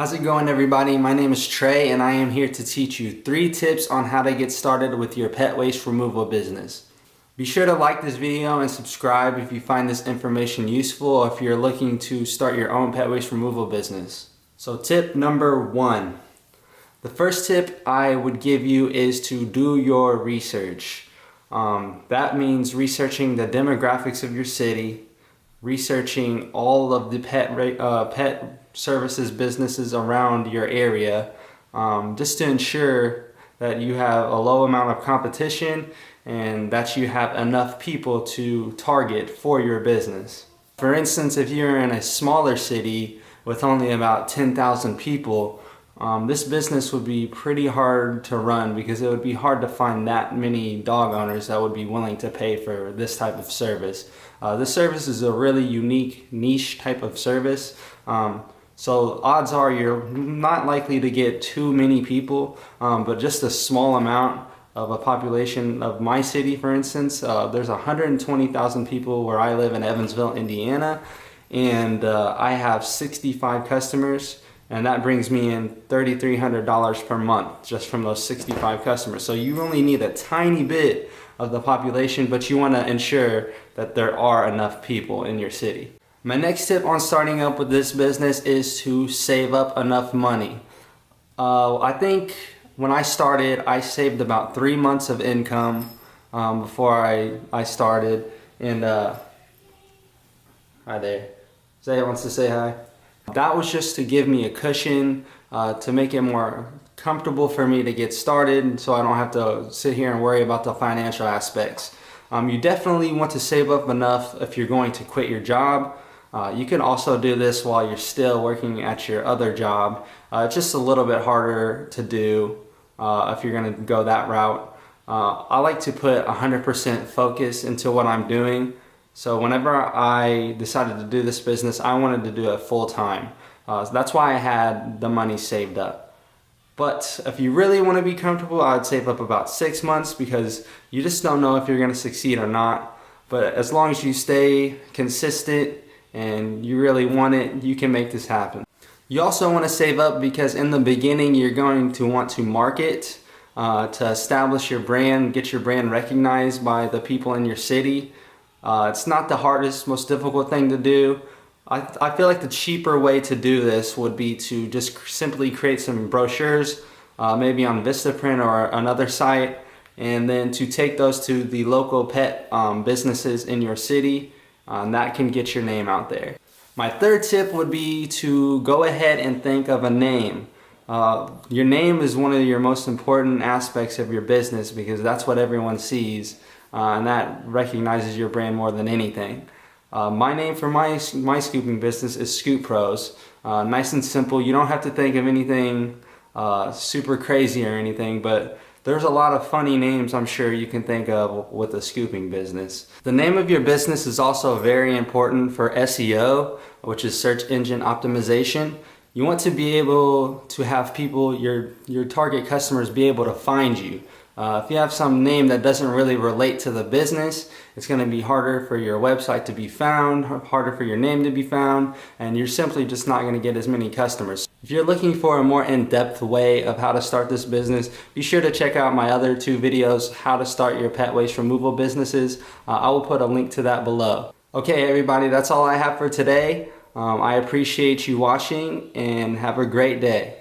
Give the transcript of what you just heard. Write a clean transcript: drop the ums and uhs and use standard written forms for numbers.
How's it going, everybody? My name is Trey and I am here to teach you 3 tips on how to get started with your pet waste removal business. Be sure to like this video and subscribe if you find this information useful or if you're looking to start your own pet waste removal business. So tip number 1. The first tip I would give you is to do your research. That means researching the demographics of your city, researching all of the pet services businesses around your area, just to ensure that you have a low amount of competition and that you have enough people to target for your business. For instance, if you're in a smaller city with only about 10,000 people, this business would be pretty hard to run because it would be hard to find that many dog owners that would be willing to pay for this type of service. This service is a really unique niche type of service. So odds are you're not likely to get too many people, but just a small amount of a population of my city, for instance. There's 120,000 people where I live in Evansville, Indiana, and I have 65 customers. And that brings me in $3,300 per month just from those 65 customers. So you only need a tiny bit of the population, but you want to ensure that there are enough people in your city. My next tip on starting up with this business is to save up enough money. I think when I started, I saved about 3 months of income before I started. And hi there. Zay wants to say hi. That was just to give me a cushion to make it more comfortable for me to get started so I don't have to sit here and worry about the financial aspects. You definitely want to save up enough if you're going to quit your job. You can also do this while you're still working at your other job. It's just a little bit harder to do if you're going to go that route. I like to put 100% focus into what I'm doing. So whenever I decided to do this business, I wanted to do it full time. So that's why I had the money saved up. But if you really want to be comfortable, I would save up about 6 months because you just don't know if you're going to succeed or not. But as long as you stay consistent and you really want it, you can make this happen. You also want to save up because in the beginning you're going to want to market to establish your brand, get your brand recognized by the people in your city. It's not the hardest, most difficult thing to do. I feel like the cheaper way to do this would be to just simply create some brochures, maybe on Vistaprint or another site, and then to take those to the local pet businesses in your city. That can get your name out there. My third tip would be to go ahead and think of a name. Your name is one of your most important aspects of your business because that's what everyone sees. And that recognizes your brand more than anything. My name for my scooping business is Scoop Pros. Nice and simple. You don't have to think of anything super crazy or anything, but there's a lot of funny names I'm sure you can think of with a scooping business. The name of your business is also very important for SEO, which is search engine optimization. You want to be able to have people, your target customers, be able to find you. If you have some name that doesn't really relate to the business, it's going to be harder for your website to be found, harder for your name to be found, and you're simply just not going to get as many customers. If you're looking for a more in-depth way of how to start this business, be sure to check out my other 2 videos, how to start your pet waste removal businesses. I will put a link to that below. Okay, everybody, that's all I have for today. I appreciate you watching and have a great day.